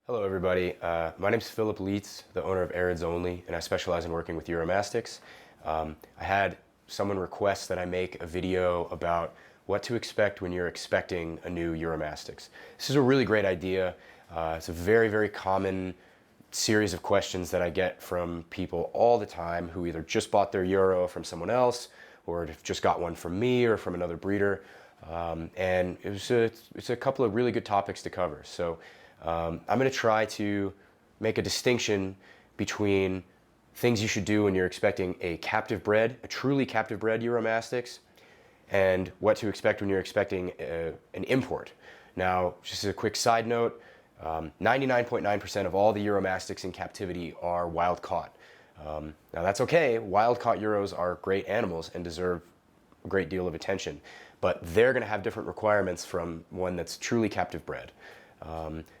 Hello everybody, my name is Philip Leitz, the owner of Arids Only, and I specialize in working with Uromastyx. I had someone request that I make a video about what to expect when you're expecting a new Uromastyx. This is a really great idea. It's a very common series of questions that I get from people all the time who either just bought their Euro from someone else or have just got one from me or from another breeder. And it's a couple of really good topics to cover. So I'm going to try to make a distinction between things you should do when you're expecting a captive bred, a truly captive bred Uromastyx, and what to expect when you're expecting an import. Now, just as a quick side note, 99.9% of all the Uromastyx in captivity are wild caught. Now that's okay, wild caught Euros are great animals and deserve a great deal of attention, but they're going to have different requirements from one that's truly captive bred.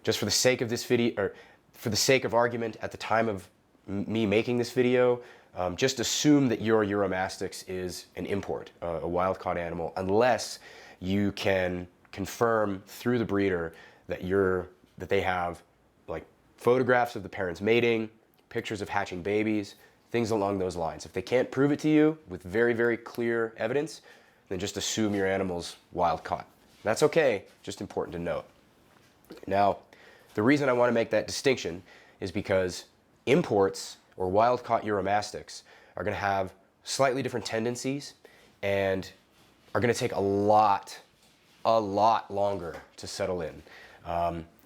Just for the sake of this video, or for the sake of argument at the time of me making this video, just assume that your Uromastyx is an import, a wild-caught animal, unless you can confirm through the breeder that they have like photographs of the parents mating, pictures of hatching babies, things along those lines. If they can't prove it to you with very clear evidence, then just assume your animal's wild-caught. That's okay, just important to note. Now, the reason I want to make that distinction is because imports or wild-caught Uromastyx are going to have slightly different tendencies and are going to take a lot longer to settle in.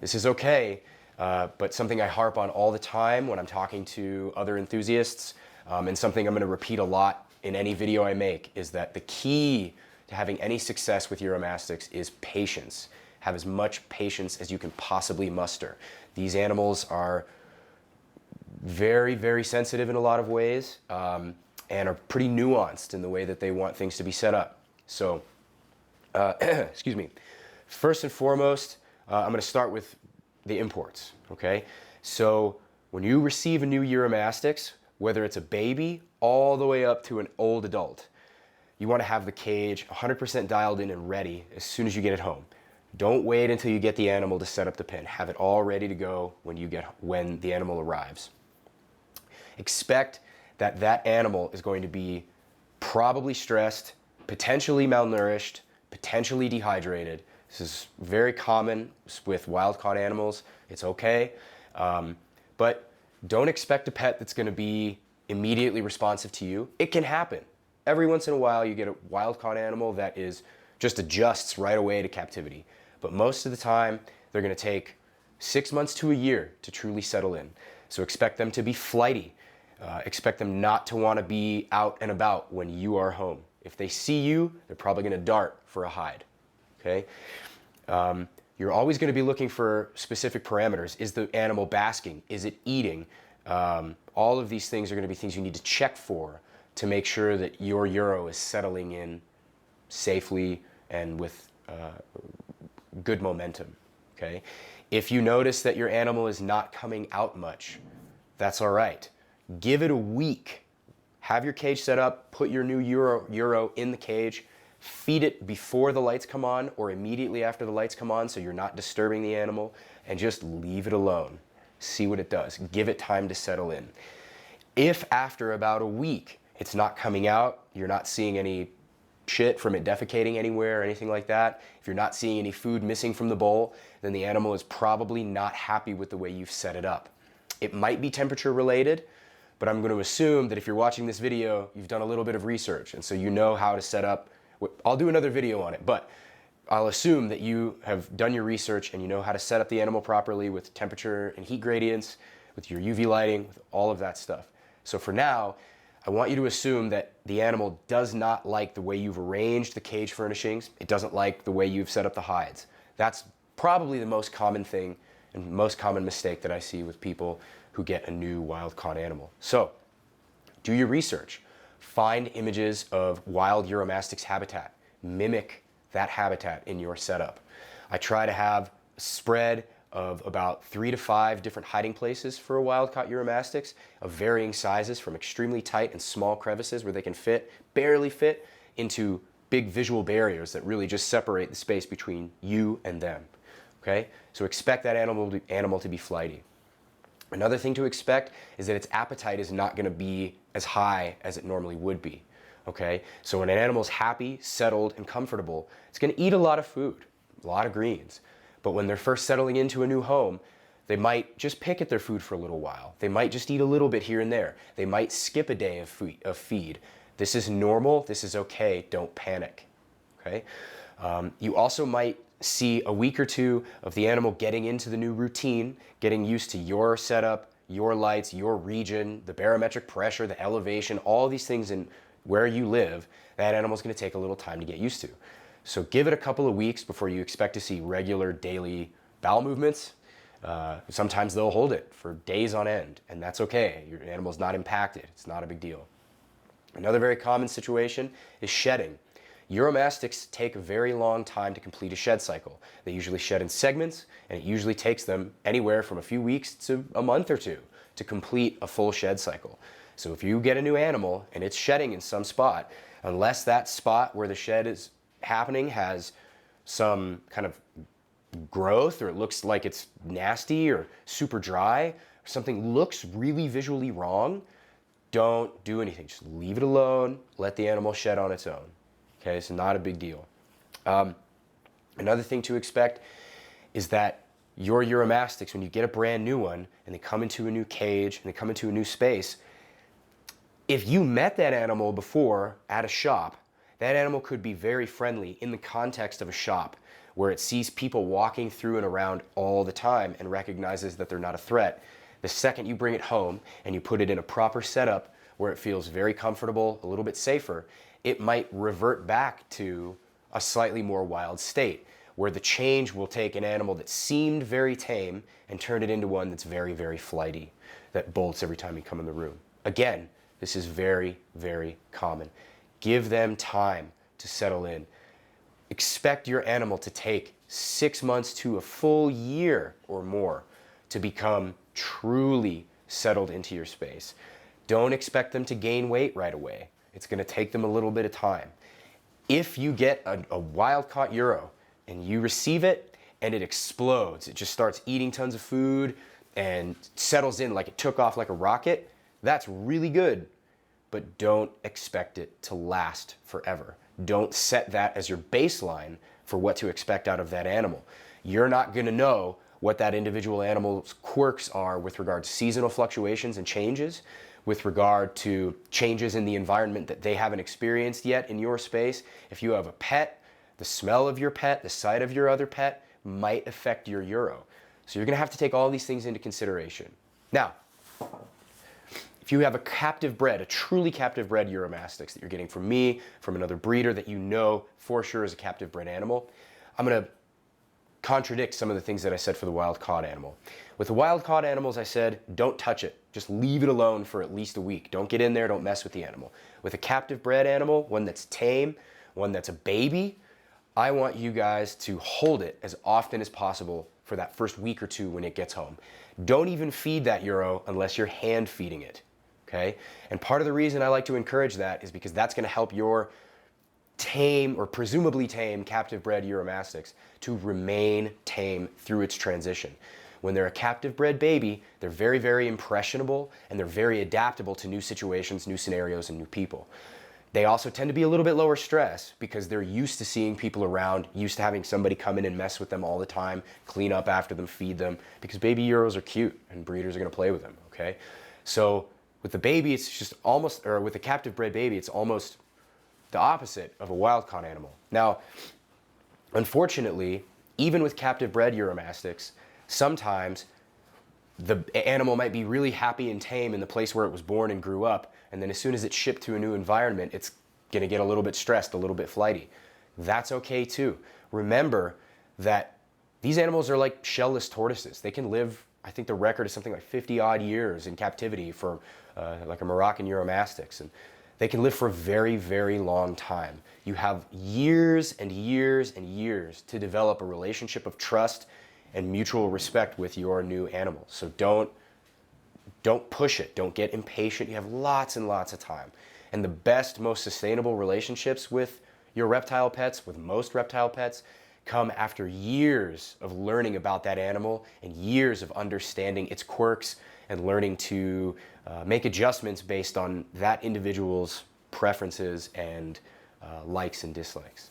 This is okay, but something I harp on all the time when I'm talking to other enthusiasts, and something I'm going to repeat a lot in any video I make, is that the key to having any success with Uromastyx is patience. Have as much patience as you can possibly muster. These animals are very sensitive in a lot of ways, and are pretty nuanced in the way that they want things to be set up. So, excuse me. First and foremost, I'm going to start with the imports, okay? So when you receive a new Uromastyx, whether it's a baby all the way up to an old adult, you want to have the cage 100% dialed in and ready as soon as you get it home. Don't wait until you get the animal to set up the pen. Have it all ready to go when the animal arrives. Expect that that animal is going to be probably stressed, potentially malnourished, potentially dehydrated. This is very common with wild-caught animals. It's okay. But don't expect a pet that's going to be immediately responsive to you. It can happen. Every once in a while you get a wild-caught animal that just adjusts right away to captivity. But most of the time, they're going to take 6 months to a year to truly settle in. So expect them to be flighty. Expect them not to want to be out and about when you are home. If they see you, they're probably going to dart for a hide. Okay? You're always going to be looking for specific parameters. Is the animal basking? Is it eating? All of these things are going to be things you need to check for to make sure that your Euro is settling in safely and with good momentum, okay? If you notice that your animal is not coming out much, that's all right. Give it a week. Have your cage set up, put your new Euro in the cage, feed it before the lights come on or immediately after the lights come on so you're not disturbing the animal, and just leave it alone. See what it does. Give it time to settle in. If after about a week it's not coming out, you're not seeing any shit from it defecating anywhere or anything like that, if you're not seeing any food missing from the bowl, then the animal is probably not happy with the way you've set it up. It might be temperature related, but I'm going to assume that if you're watching this video, you've done a little bit of research, and so you know how to set up. I'll do another video on it, but I'll assume that you have done your research and you know how to set up the animal properly with temperature and heat gradients, with your UV lighting, with all of that stuff. So for now, I want you to assume that the animal does not like the way you've arranged the cage furnishings. It doesn't like the way you've set up the hides. That's probably the most common thing and most common mistake that I see with people who get a new wild-caught animal. So, do your research. Find images of wild Uromastyx habitat. Mimic that habitat in your setup. I try to have a spread of about 3 to 5 different hiding places for a wild-caught Uromastyx of varying sizes, from extremely tight and small crevices where they can barely fit, into big visual barriers that really just separate the space between you and them. okay? So expect that animal to be flighty. Another thing to expect is that its appetite is not going to be as high as it normally would be, okay? So when an animal's happy, settled, and comfortable, it's going to eat a lot of food, a lot of greens. But when they're first settling into a new home, they might just pick at their food for a little while. They might just eat a little bit here and there. They might skip a day of feed. This is normal. This is okay. Don't panic, okay? You also might see a week or two of the animal getting into the new routine, getting used to your setup, your lights, your region, the barometric pressure, the elevation, all these things in where you live. That animal's going to take a little time to get used to. So give it a couple of weeks before you expect to see regular daily bowel movements. Sometimes they'll hold it for days on end, and that's okay. Your animal's not impacted. It's not a big deal. Another very common situation is shedding. Uromastyx take a very long time to complete a shed cycle. They usually shed in segments, and it usually takes them anywhere from a few weeks to a month or two to complete a full shed cycle. So if you get a new animal and it's shedding in some spot, unless that spot where the shed is happening has some kind of growth, or it looks like it's nasty or super dry, or something looks really visually wrong, don't do anything. Just leave it alone. Let the animal shed on its own. Okay, it's not a big deal. Another thing to expect is that your Uromastyx, when you get a brand new one and they come into a new cage and they come into a new space, if you met that animal before at a shop, that animal could be very friendly in the context of a shop where it sees people walking through and around all the time and recognizes that they're not a threat. The second you bring it home and you put it in a proper setup where it feels very comfortable, a little bit safer, it might revert back to a slightly more wild state where the change will take an animal that seemed very tame and turn it into one that's very, very flighty, that bolts every time you come in the room. Again, this is very, very common. Give them time to settle in. Expect your animal to take 6 months to a full year or more to become truly settled into your space. Don't expect them to gain weight right away. It's going to take them a little bit of time. If you get a wild-caught Euro and you receive it and it explodes, it just starts eating tons of food and settles in like it took off like a rocket, that's really good. But don't expect it to last forever. Don't set that as your baseline for what to expect out of that animal. You're not going to know what that individual animal's quirks are with regard to seasonal fluctuations and changes, with regard to changes in the environment that they haven't experienced yet in your space. If you have a pet, the smell of your pet, the sight of your other pet might affect your Euro. So you're going to have to take all these things into consideration. Now, if you have a captive bred, a truly captive bred Uromastyx that you're getting from me, from another breeder that you know for sure is a captive bred animal, I'm going to contradict some of the things that I said for the wild caught animal. With the wild caught animals, I said, don't touch it. Just leave it alone for at least a week. Don't get in there, don't mess with the animal. With a captive bred animal, one that's tame, one that's a baby, I want you guys to hold it as often as possible for that first week or two when it gets home. Don't even feed that Euro unless you're hand feeding it. Okay? And part of the reason I like to encourage that is because that's going to help your tame or presumably tame captive bred Uromastyx to remain tame through its transition. When they're a captive bred baby, they're very, very impressionable and they're very adaptable to new situations, new scenarios, and new people. They also tend to be a little bit lower stress because they're used to seeing people around, used to having somebody come in and mess with them all the time, clean up after them, feed them, because baby Euros are cute and breeders are going to play with them, okay? So with the baby, it's just almost, or with a captive bred baby, it's almost the opposite of a wild-caught animal. Now, unfortunately, even with captive bred Uromastyx, sometimes the animal might be really happy and tame in the place where it was born and grew up, and then as soon as it's shipped to a new environment, it's going to get a little bit stressed, a little bit flighty. That's okay too. Remember that these animals are like shellless tortoises. They can live, I think the record is something like 50 odd years in captivity for like a Moroccan Uromastyx, and they can live for a very, very long time. You have years and years and years to develop a relationship of trust and mutual respect with your new animal. So don't push it. Don't get impatient. You have lots and lots of time. And the best, most sustainable relationships with your reptile pets, with most reptile pets, come after years of learning about that animal and years of understanding its quirks and learning to make adjustments based on that individual's preferences and likes and dislikes.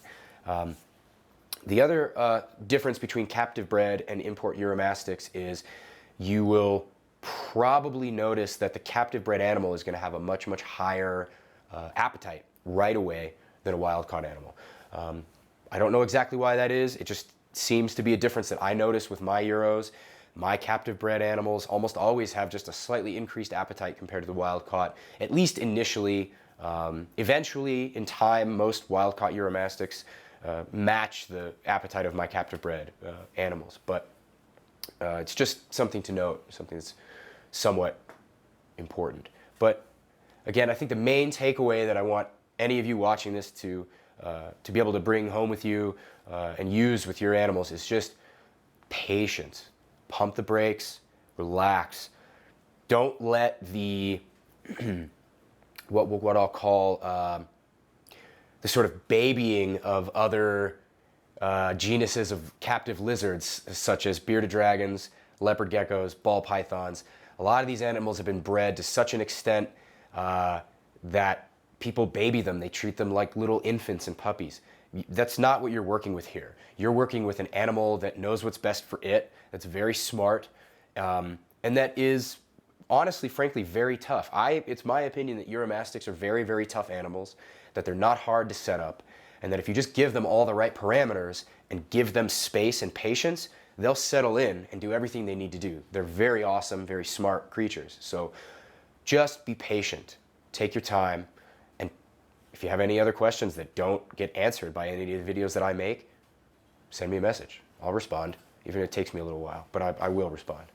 The other difference between captive bred and import Uromastyx is you will probably notice that the captive bred animal is going to have a much, much higher appetite right away than a wild caught animal. I don't know exactly why that is. It just seems to be a difference that I notice with my Euros. My captive bred animals almost always have just a slightly increased appetite compared to the wild caught, at least initially. Eventually, in time, most wild caught Uromastyx match the appetite of my captive bred animals. But it's just something to note, something that's somewhat important. But again, I think the main takeaway that I want any of you watching this to be able to bring home with you and use with your animals is just patience. Pump the brakes, relax. Don't let the what I'll call the sort of babying of other genuses of captive lizards, such as bearded dragons, leopard geckos, ball pythons. A lot of these animals have been bred to such an extent that people baby them. They treat them like little infants and puppies. That's not what you're working with here. You're working with an animal that knows what's best for it, that's very smart, and that is honestly, frankly, very tough. It's my opinion that Uromastyx are very, very tough animals, that they're not hard to set up, and that if you just give them all the right parameters and give them space and patience, they'll settle in and do everything they need to do. They're very awesome, very smart creatures. So just be patient, take your time, and if you have any other questions that don't get answered by any of the videos that I make, send me a message. I'll respond, even if it takes me a little while, but I will respond.